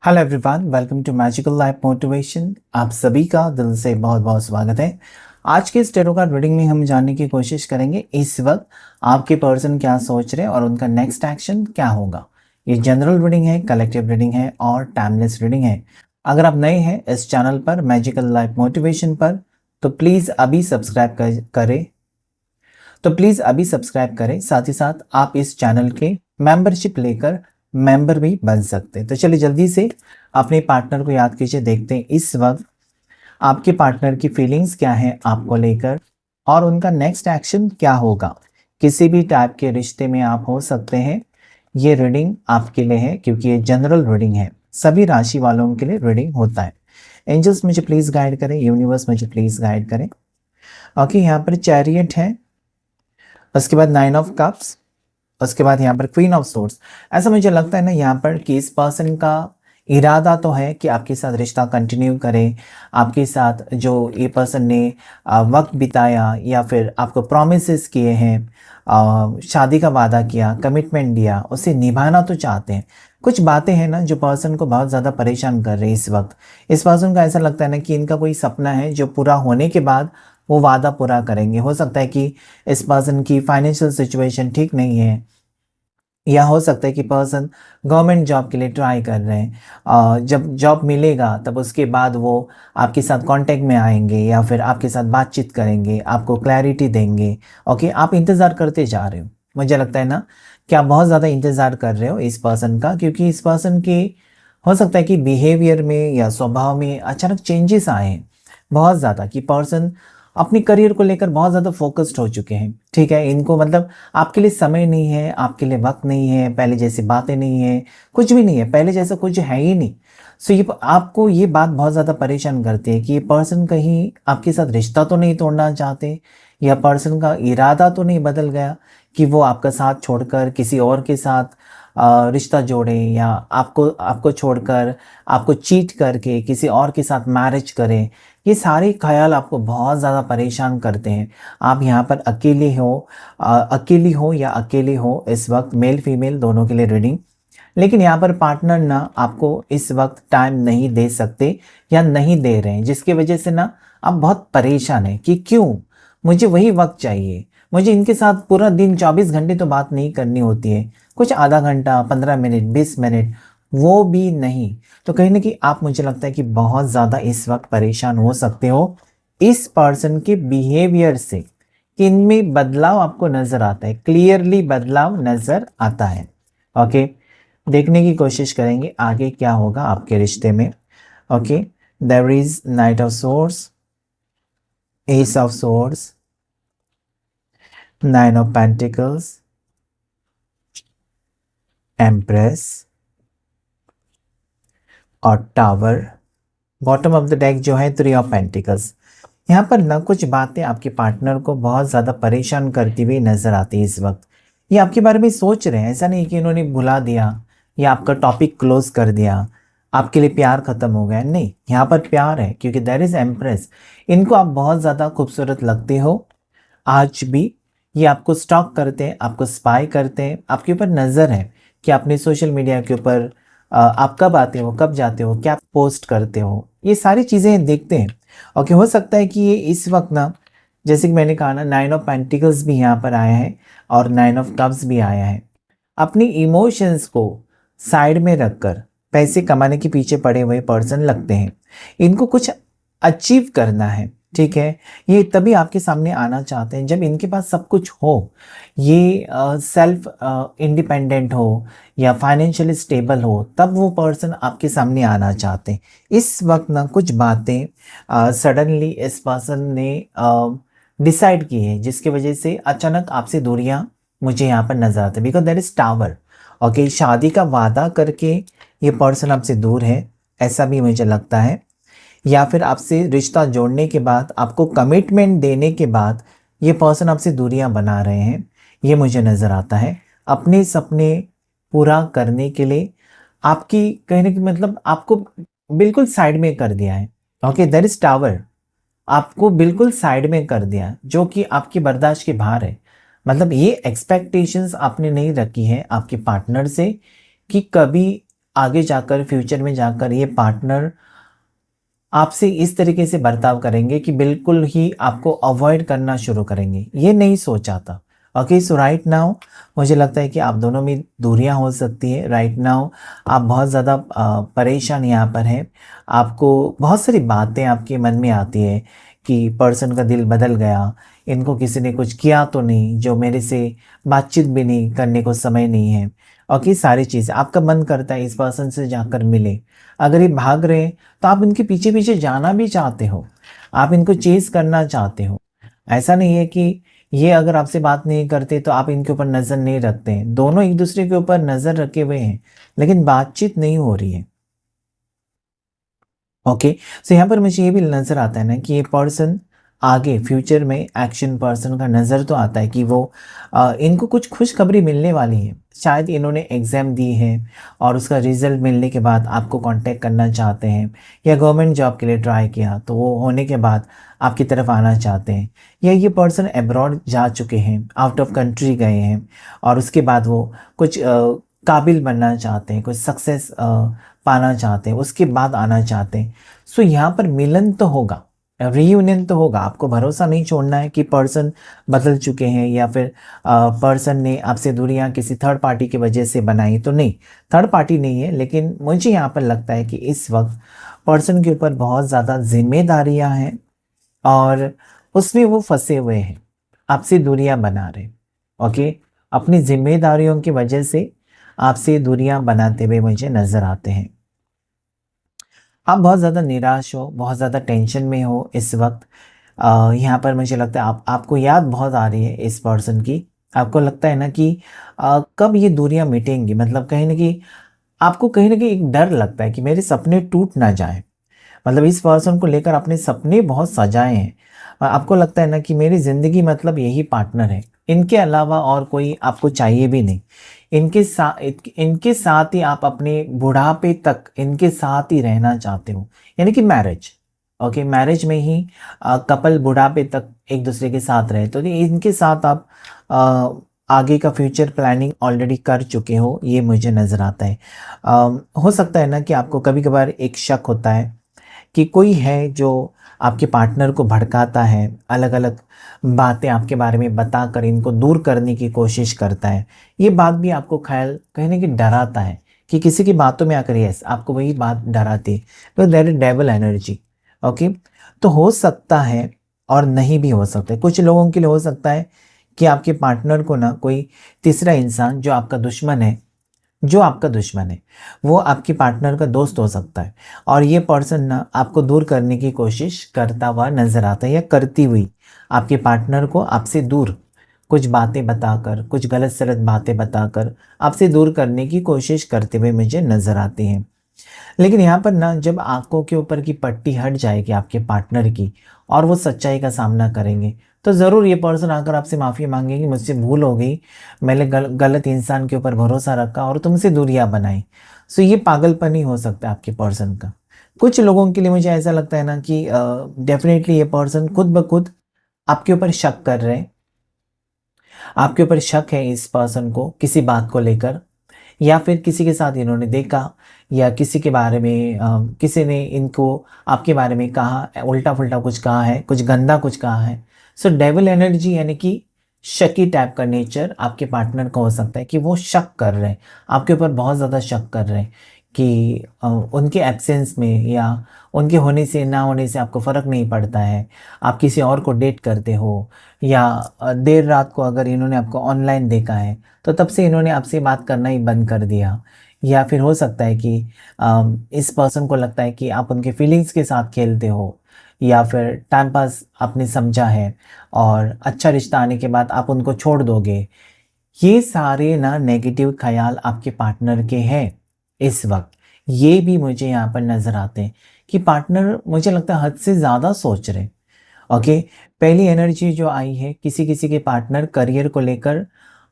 Hello everyone, welcome to magical life motivation. आप सभी का दिल से बहुत बहुत स्वागत है। आज के इस टेरो कार्ड रीडिंग में हम जानने की कोशिश करेंगे इस वक्त आपके पर्सन क्या सोच रहे हैं और उनका नेक्स्ट एक्शन क्या होगा। ये जनरल रीडिंग है, कलेक्टिव रीडिंग है और टाइमलेस रीडिंग है। अगर आप नए हैं इस चैनल पर मैजिकल लाइफ मोटिवेशन पर तो प्लीज़ अभी सब्सक्राइब करें। साथ ही साथ आप इस चैनल के मेंबरशिप लेकर मेंबर भी बन सकते हैं। तो चलिए जल्दी से अपने पार्टनर को याद कीजिए, देखते हैं इस वक्त आपके पार्टनर की फीलिंग्स क्या है आपको लेकर और उनका नेक्स्ट एक्शन क्या होगा। किसी भी टाइप के रिश्ते में आप हो सकते हैं, ये रीडिंग आपके लिए है क्योंकि ये जनरल रीडिंग है, सभी राशि वालों के लिए रीडिंग होता है। एंजल्स मुझे प्लीज़ गाइड करें, यूनिवर्स मुझे प्लीज़ गाइड करें। ओके, यहाँ पर चैरियट है, उसके बाद 9 ऑफ कप्स, उसके बाद यहाँ पर क्वीन ऑफ सोर्ड्स। ऐसा मुझे लगता है ना यहाँ पर कि इस पर्सन का इरादा तो है कि आपके साथ रिश्ता कंटिन्यू करे, आपके साथ जो ये पर्सन ने वक्त बिताया या फिर आपको प्रॉमिसेस किए हैं, शादी का वादा किया, कमिटमेंट दिया, उसे निभाना तो चाहते हैं। कुछ बातें हैं ना जो पर्सन को बहुत ज़्यादा परेशान कर रही है इस वक्त। इस पर्सन को ऐसा लगता है ना कि इनका कोई सपना है जो पूरा होने के बाद वो वादा पूरा करेंगे। हो सकता है कि इस पर्सन की फाइनेंशियल सिचुएशन ठीक नहीं है, या हो सकता है कि पर्सन गवर्नमेंट जॉब के लिए ट्राई कर रहे हैं। जब जॉब मिलेगा तब उसके बाद वो आपके साथ कांटेक्ट में आएंगे या फिर आपके साथ बातचीत करेंगे, आपको क्लैरिटी देंगे। ओके, आप इंतज़ार करते जा रहे हो। मुझे लगता है ना कि आप बहुत ज़्यादा इंतज़ार कर रहे हो इस पर्सन का, क्योंकि इस पर्सन की हो सकता है कि बिहेवियर में या स्वभाव में अचानक चेंजेस आए हैं बहुत ज़्यादा, कि पर्सन अपनी करियर को लेकर बहुत ज़्यादा फोकस्ड हो चुके हैं। ठीक है, इनको मतलब आपके लिए समय नहीं है, आपके लिए वक्त नहीं है, पहले जैसी बातें नहीं है, कुछ भी नहीं है, पहले जैसा कुछ है ही नहीं। सो ये आपको ये बात बहुत ज़्यादा परेशान करती है कि ये पर्सन कहीं आपके साथ रिश्ता तो नहीं तोड़ना चाहते, या पर्सन का इरादा तो नहीं बदल गया कि वो आपका साथ छोड़कर किसी और के साथ रिश्ता जोड़ें, या आपको आपको छोड़कर आपको चीट करके किसी और के साथ मैरिज करें। ये सारे ख्याल आपको बहुत ज़्यादा परेशान करते हैं। आप यहाँ पर अकेली हो या अकेले हो इस वक्त, मेल फीमेल दोनों के लिए रीडिंग। लेकिन यहाँ पर पार्टनर ना आपको इस वक्त टाइम नहीं दे सकते या नहीं दे रहे हैं, जिसकी वजह से ना आप बहुत परेशान हैं कि क्यों मुझे वही वक्त चाहिए। मुझे इनके साथ पूरा दिन 24 घंटे तो बात नहीं करनी होती है, कुछ आधा घंटा, 15 मिनट, 20 मिनट, वो भी नहीं। तो कहीं ना कहीं आप, मुझे लगता है कि बहुत ज़्यादा इस वक्त परेशान हो सकते हो इस पर्सन के बिहेवियर से, कि इनमें बदलाव आपको नज़र आता है, क्लियरली बदलाव नज़र आता है। ओके, देखने की कोशिश करेंगे आगे क्या होगा आपके रिश्ते में। Okay, there is knight of swords, ace of swords, 9 of pentacles, empress और tower. Bottom of the deck जो है 3 ऑफ पेंटिकल्स। यहाँ पर ना कुछ बातें आपके पार्टनर को बहुत ज़्यादा परेशान करती हुई नजर आती है इस वक्त। ये आपके बारे में सोच रहे हैं, ऐसा नहीं कि इन्होंने भुला दिया या आपका टॉपिक क्लोज कर दिया, आपके लिए प्यार खत्म हो गया, नहीं। यहाँ पर प्यार है क्योंकि देयर इज एम्प्रेस। इनको आप बहुत ज़्यादा खूबसूरत लगते हो आज भी। ये आपको स्टॉक करते हैं, आपको स्पाई करते हैं, आपके ऊपर नज़र है कि आपने सोशल मीडिया के ऊपर आप कब आते हो, कब जाते हो, क्या पोस्ट करते हो, ये सारी चीज़ें देखते हैं। ओके, हो सकता है कि ये इस वक्त ना, जैसे कि मैंने कहा ना, 9 ऑफ पेंटिकल्स भी यहाँ पर आया है और 9 ऑफ कप्स भी आया है। अपनी इमोशंस को साइड में रखकर पैसे कमाने के पीछे पड़े हुए पर्सन लगते हैं। इनको कुछ अचीव करना है, ठीक है। ये तभी आपके सामने आना चाहते हैं जब इनके पास सब कुछ हो, ये सेल्फ इंडिपेंडेंट हो या फाइनेंशियली स्टेबल हो, तब वो पर्सन आपके सामने आना चाहते हैं। इस वक्त ना कुछ बातें सडनली इस पर्सन ने डिसाइड की है, जिसकी वजह से अचानक आपसे दूरियां मुझे यहाँ पर नजर आते हैं, because there is tower. Okay, शादी का वादा करके ये पर्सन आपसे दूर है, ऐसा भी मुझे लगता है। या फिर आपसे रिश्ता जोड़ने के बाद, आपको कमिटमेंट देने के बाद ये पर्सन आपसे दूरियां बना रहे हैं, ये मुझे नज़र आता है। अपने सपने पूरा करने के लिए आपकी कहने की मतलब आपको बिल्कुल साइड में कर दिया है। ओके, देयर इज टावर, आपको बिल्कुल साइड में कर दिया, जो कि आपकी बर्दाश्त के बाहर है। मतलब ये एक्सपेक्टेशंस आपने नहीं रखी है आपके पार्टनर से कि कभी आगे जाकर फ्यूचर में जाकर ये पार्टनर आपसे इस तरीके से बर्ताव करेंगे कि बिल्कुल ही आपको अवॉइड करना शुरू करेंगे, ये नहीं सोचा था। ओके, सो राइट नाउ मुझे लगता है कि आप दोनों में दूरियां हो सकती है। राइट नाउ आप बहुत ज़्यादा परेशान यहाँ पर हैं। आपको बहुत सारी बातें आपके मन में आती है कि पर्सन का दिल बदल गया, इनको किसी ने कुछ किया तो नहीं, जो मेरे से बातचीत भी नहीं करने को समय नहीं है। ओके, सारी चीज़ें आपका मन करता है इस पर्सन से जाकर मिले। अगर ये भाग रहे हैं तो आप इनके पीछे पीछे जाना भी चाहते हो, आप इनको चेज़ करना चाहते हो। ऐसा नहीं है कि ये अगर आपसे बात नहीं करते तो आप इनके ऊपर नज़र नहीं रखते हैं। दोनों एक दूसरे के ऊपर नज़र रखे हुए हैं, लेकिन बातचीत नहीं हो रही है। ओके, सो यहाँ पर मुझे ये भी नज़र आता है ना कि ये पर्सन आगे फ्यूचर में एक्शन पर्सन का नज़र तो आता है कि वो इनको कुछ खुशखबरी मिलने वाली है। शायद इन्होंने एग्ज़ाम दी है और उसका रिज़ल्ट मिलने के बाद आपको कांटेक्ट करना चाहते हैं, या गवर्नमेंट जॉब के लिए ट्राई किया तो वो होने के बाद आपकी तरफ आना चाहते हैं, या ये पर्सन अब्रॉड जा चुके हैं, आउट ऑफ कंट्री गए हैं और उसके बाद वो कुछ काबिल बनना चाहते हैं, कुछ सक्सेस पाना चाहते हैं, उसके बाद आना चाहते हैं। सो यहाँ पर मिलन तो होगा, रीयूनियन तो होगा। आपको भरोसा नहीं छोड़ना है कि पर्सन बदल चुके हैं या फिर पर्सन ने आपसे दूरियां किसी थर्ड पार्टी की वजह से बनाई, तो नहीं, थर्ड पार्टी नहीं है। लेकिन मुझे यहाँ पर लगता है कि इस वक्त पर्सन के ऊपर बहुत ज़्यादा जिम्मेदारियाँ हैं और उसमें वो फंसे हुए हैं, आपसे दूरियां बना रहे। ओके, अपनी जिम्मेदारियों की वजह से आपसे दूरियां बनाते हुए मुझे नज़र आते हैं। आप बहुत ज़्यादा निराश हो, बहुत ज़्यादा टेंशन में हो इस वक्त। यहाँ पर मुझे लगता है आपको याद बहुत आ रही है इस पर्सन की। आपको लगता है ना कि कब ये दूरियां मिटेंगी, मतलब कहीं ना कहीं आपको कहीं ना कहीं एक डर लगता है कि मेरे सपने टूट ना जाए। मतलब इस पर्सन को लेकर अपने सपने बहुत सजाए हैं। आपको लगता है ना कि मेरी ज़िंदगी मतलब यही पार्टनर है, इनके अलावा और कोई आपको चाहिए भी नहीं। इनके साथ ही आप अपने बुढ़ापे तक इनके साथ ही रहना चाहते हो, यानी कि मैरिज। ओके, मैरिज में ही कपल बुढ़ापे तक एक दूसरे के साथ रहे, तो इनके साथ आप आगे का फ्यूचर प्लानिंग ऑलरेडी कर चुके हो, ये मुझे नज़र आता है। हो सकता है ना कि आपको कभी कभार एक शक होता है कि कोई है जो आपके पार्टनर को भड़काता है, अलग अलग बातें आपके बारे में बताकर इनको दूर करने की कोशिश करता है। ये बात भी आपको ख्याल कहीं ना कहीं डराता है कि किसी की बातों में आकर यस आपको वही बात डराती है, तो that is devil energy. Okay, तो हो सकता है और नहीं भी हो सकता है। कुछ लोगों के लिए हो सकता है कि आपके पार्टनर को ना कोई तीसरा इंसान जो आपका दुश्मन है वो आपके पार्टनर का दोस्त हो सकता है, और ये पर्सन ना आपको दूर करने की कोशिश करता हुआ नज़र आता है, या करती हुई आपके पार्टनर को आपसे दूर कुछ बातें बताकर, कुछ गलत सलत बातें बताकर आपसे दूर करने की कोशिश करते हुए मुझे नज़र आती हैं। लेकिन यहाँ पर ना जब आंखों के ऊपर की पट्टी हट जाएगी आपके पार्टनर की और वो सच्चाई का सामना करेंगे, तो ज़रूर ये पर्सन आकर आपसे माफ़ी मांगेगी, मुझसे भूल हो गई, मैंने गलत इंसान के ऊपर भरोसा रखा और तुमसे दूरियां बनाई। सो ये पागलपन ही हो सकता है आपके पर्सन का। कुछ लोगों के लिए मुझे ऐसा लगता है ना कि डेफिनेटली ये पर्सन खुद ब खुद आपके ऊपर शक कर रहे हैं, आपके ऊपर शक है इस पर्सन को किसी बात को लेकर, या फिर किसी के साथ इन्होंने देखा, या किसी के बारे में किसी ने इनको आपके बारे में कहा, उल्टा फुल्टा कुछ कहा है, कुछ गंदा कुछ कहा है। सो डेविल एनर्जी यानी कि शकी टाइप का नेचर आपके पार्टनर का हो सकता है कि वो शक कर रहे हैं, आपके ऊपर बहुत ज़्यादा शक कर रहे हैं कि उनके एब्सेंस में या उनके होने से ना होने से आपको फ़र्क नहीं पड़ता है, आप किसी और को डेट करते हो, या देर रात को अगर इन्होंने आपको ऑनलाइन देखा है तो तब से इन्होंने आपसे बात करना ही बंद कर दिया। या फिर हो सकता है कि इस पर्सन को लगता है कि आप उनके फीलिंग्स के साथ खेलते हो, या फिर टाइम पास आपने समझा है और अच्छा रिश्ता आने के बाद आप उनको छोड़ दोगे। ये सारे ना नेगेटिव ख्याल आपके पार्टनर के हैं इस वक्त। ये भी मुझे यहाँ पर नज़र आते हैं कि पार्टनर मुझे लगता है हद से ज़्यादा सोच रहे। ओके, पहली एनर्जी जो आई है किसी किसी के पार्टनर करियर को लेकर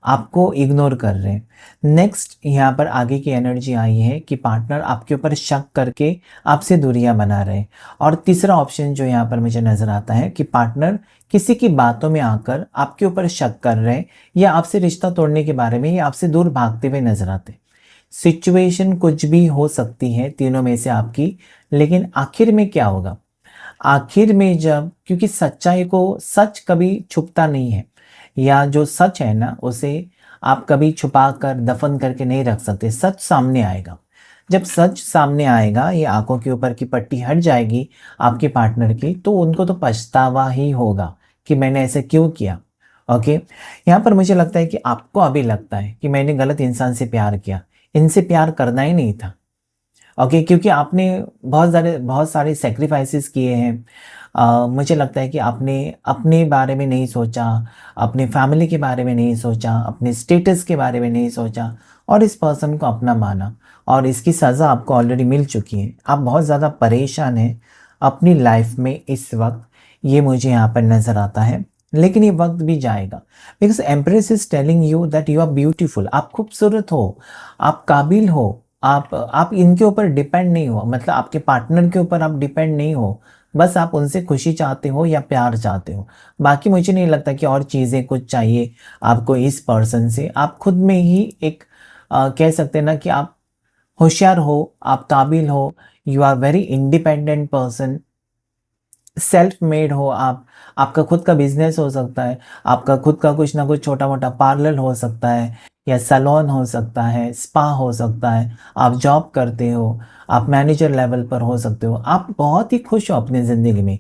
आपको इग्नोर कर रहे हैं। नेक्स्ट यहाँ पर आगे की एनर्जी आई है कि पार्टनर आपके ऊपर शक करके आपसे दूरियां बना रहे हैं। और तीसरा ऑप्शन जो यहाँ पर मुझे नज़र आता है कि पार्टनर किसी की बातों में आकर आपके ऊपर शक कर रहे हैं, या आपसे रिश्ता तोड़ने के बारे में, या आपसे दूर भागते हुए नजर आते हैं। सिचुएशन कुछ भी हो सकती है तीनों में से आपकी, लेकिन आखिर में क्या होगा, आखिर में जब, क्योंकि सच्चाई को, सच कभी छुपता नहीं है, या जो सच है ना उसे आप कभी छुपा कर दफन करके नहीं रख सकते, सच सामने आएगा। जब सच सामने आएगा, ये आंखों के ऊपर की पट्टी हट जाएगी आपके पार्टनर की, तो उनको तो पछतावा ही होगा कि मैंने ऐसे क्यों किया। ओके, यहाँ पर मुझे लगता है कि आपको अभी लगता है कि मैंने गलत इंसान से प्यार किया, इनसे प्यार करना ही नहीं था। ओके, क्योंकि आपने बहुत सारे सेक्रीफाइसेस किए हैं। मुझे लगता है कि आपने अपने बारे में नहीं सोचा, अपने फैमिली के बारे में नहीं सोचा, अपने स्टेटस के बारे में नहीं सोचा, और इस पर्सन को अपना माना, और इसकी सज़ा आपको ऑलरेडी मिल चुकी है। आप बहुत ज़्यादा परेशान हैं अपनी लाइफ में इस वक्त, ये मुझे यहाँ पर नज़र आता है। लेकिन ये वक्त भी जाएगा, because empress is telling you that you are beautiful, आप खूबसूरत हो, आप काबिल हो, आप इनके ऊपर डिपेंड नहीं हो, मतलब आपके पार्टनर के ऊपर आप डिपेंड नहीं हो, बस आप उनसे खुशी चाहते हो या प्यार चाहते हो। बाकी मुझे नहीं लगता कि और चीज़ें कुछ चाहिए आपको इस पर्सन से। आप खुद में ही एक कह सकते हैं ना कि आप होशियार हो, आप काबिल हो, you are very independent person, self made हो आप, आपका खुद का बिजनेस हो सकता है, आपका खुद का कुछ ना कुछ छोटा मोटा पार्लर हो सकता है, या सैलून हो सकता है, स्पा हो सकता है, आप जॉब करते हो, आप मैनेजर लेवल पर हो सकते हो, आप बहुत ही खुश हो अपनी ज़िंदगी में।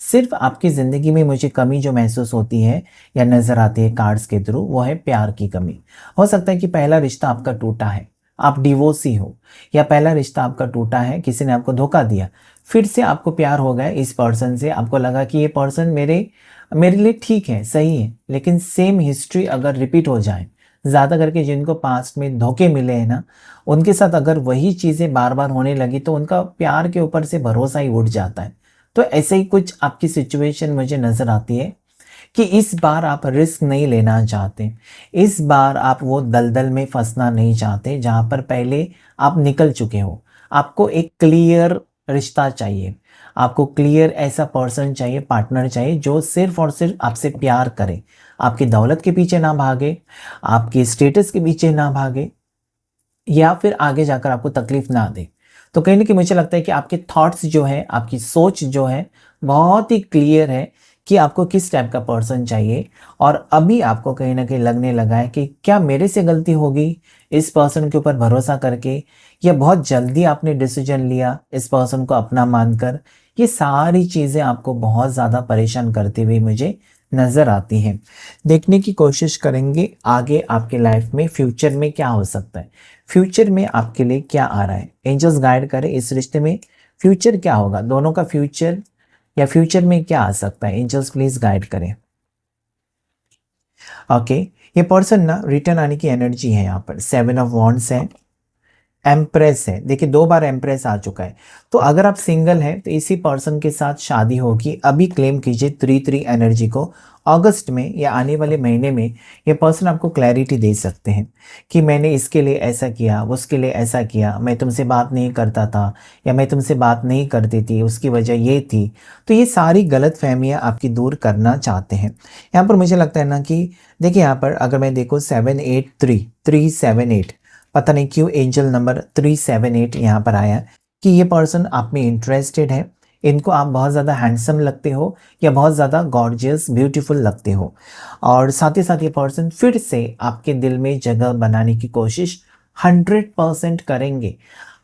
सिर्फ आपकी ज़िंदगी में मुझे कमी जो महसूस होती है या नज़र आती है कार्ड्स के थ्रू, वो है प्यार की कमी। हो सकता है कि पहला रिश्ता आपका टूटा है, आप डिवोर्सी हो, या पहला रिश्ता आपका टूटा है, किसी ने आपको धोखा दिया, फिर से आपको प्यार हो गया इस पर्सन से, आपको लगा कि ये पर्सन मेरे मेरे लिए ठीक है, सही है, लेकिन सेम हिस्ट्री अगर रिपीट हो जाए, ज़्यादा करके जिनको पास्ट में धोखे मिले हैं ना, उनके साथ अगर वही चीज़ें बार बार होने लगी, तो उनका प्यार के ऊपर से भरोसा ही उठ जाता है। तो ऐसे ही कुछ आपकी सिचुएशन मुझे नज़र आती है कि इस बार आप रिस्क नहीं लेना चाहते, इस बार आप वो दलदल में फंसना नहीं चाहते जहाँ पर पहले आप निकल चुके हो। आपको एक क्लियर रिश्ता चाहिए, आपको क्लियर ऐसा पर्सन चाहिए, पार्टनर चाहिए, जो सिर्फ और सिर्फ आपसे प्यार करे, आपकी दौलत के पीछे ना भागे, आपके स्टेटस के पीछे ना भागे, या फिर आगे जाकर आपको तकलीफ ना दे। तो कहीं ना कहीं मुझे लगता है कि आपके थॉट्स जो है, आपकी सोच जो है, बहुत ही क्लियर है कि आपको किस टाइप का पर्सन चाहिए। और अभी आपको कहीं ना कहीं लगने लगा है कि क्या मेरे से गलती होगी इस पर्सन के ऊपर भरोसा करके, या बहुत जल्दी आपने डिसीजन लिया इस पर्सन को अपना मानकर। ये सारी चीज़ें आपको बहुत ज़्यादा परेशान करती हुई मुझे नज़र आती हैं। देखने की कोशिश करेंगे आगे आपके लाइफ में फ्यूचर में क्या हो सकता है, फ्यूचर में आपके लिए क्या आ रहा है। एंजल्स गाइड करें इस रिश्ते में फ्यूचर क्या होगा, दोनों का फ्यूचर, या फ्यूचर में क्या आ सकता है। एंजल्स प्लीज गाइड करें। ओके, ये पर्सन ना रिटर्न आने की एनर्जी है, यहाँ पर 7 ऑफ वॉन्ड्स है, एम्प्रेस है। देखिए 2 बार एम्प्रेस आ चुका है। तो अगर आप सिंगल हैं तो इसी पर्सन के साथ शादी होगी। अभी क्लेम कीजिए 3 एनर्जी को। अगस्त में या आने वाले महीने में ये पर्सन आपको क्लैरिटी दे सकते हैं कि मैंने इसके लिए ऐसा किया, उसके लिए ऐसा किया, मैं तुमसे बात नहीं करता था, या मैं तुमसे बात नहीं करती थी, उसकी वजह ये थी। तो ये सारी गलत फहमियाँ आपकी दूर करना चाहते हैं। यहाँ पर मुझे लगता है ना कि देखिए, यहाँ पर अगर मैं देखूँ 783 पता नहीं क्यों एंजल नंबर 378 यहाँ पर आया कि ये पर्सन आप में इंटरेस्टेड है। इनको आप बहुत ज़्यादा हैंडसम लगते हो, या बहुत ज़्यादा गॉर्जियस ब्यूटीफुल लगते हो, और साथ ही साथ ये पर्सन फिर से आपके दिल में जगह बनाने की कोशिश 100% करेंगे।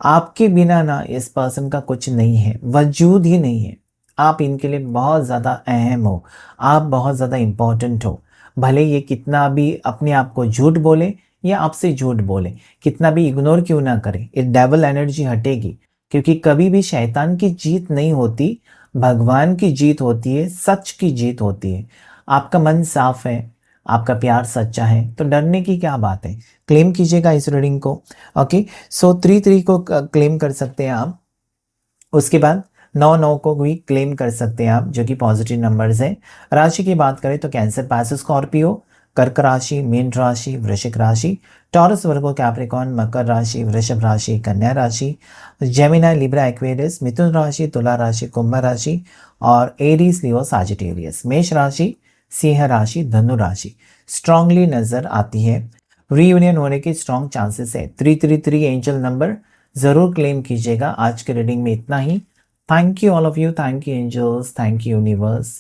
आपके बिना ना इस पर्सन का कुछ नहीं है, वजूद ही नहीं है। आप इनके लिए बहुत ज़्यादा अहम हो, आप बहुत ज़्यादा इम्पोर्टेंट हो। भले ये कितना भी अपने आप को झूठ बोले या आपसे झूठ बोले, कितना भी इग्नोर क्यों ना करे, ये डबल एनर्जी हटेगी। क्योंकि कभी भी शैतान की जीत नहीं होती, भगवान की जीत होती है, सच की जीत होती है। आपका मन साफ है, आपका प्यार सच्चा है, तो डरने की क्या बात है। क्लेम कीजिएगा इस रीडिंग को। ओके, सो 3 को क्लेम कर सकते हैं आप। उसके बाद 9 को भी क्लेम कर सकते हैं आप, जो कि पॉजिटिव नंबर्स हैं। राशि की बात करें तो कैंसर, पाइसेस, स्कॉर्पियो, कर्क राशि, मीन राशि, वृश्चिक राशि, टॉरस, वर्गो, कैप्रिकॉर्न, मकर राशि, वृषभ राशि, कन्या राशि, जेमिनी, लिब्रा, एक्वेरियस, मिथुन राशि, तुला राशि, कुंभ राशि, और एरीज, लियो, साजिटेरियस। मेष राशि, सिंह राशि, धनु राशि स्ट्रांगली नजर आती है। रीयूनियन होने के स्ट्रॉन्ग चांसेस है। 333 एंजल नंबर ज़रूर क्लेम कीजिएगा। आज के रीडिंग में इतना ही। Thank you all of you, thank you angels, thank you universe.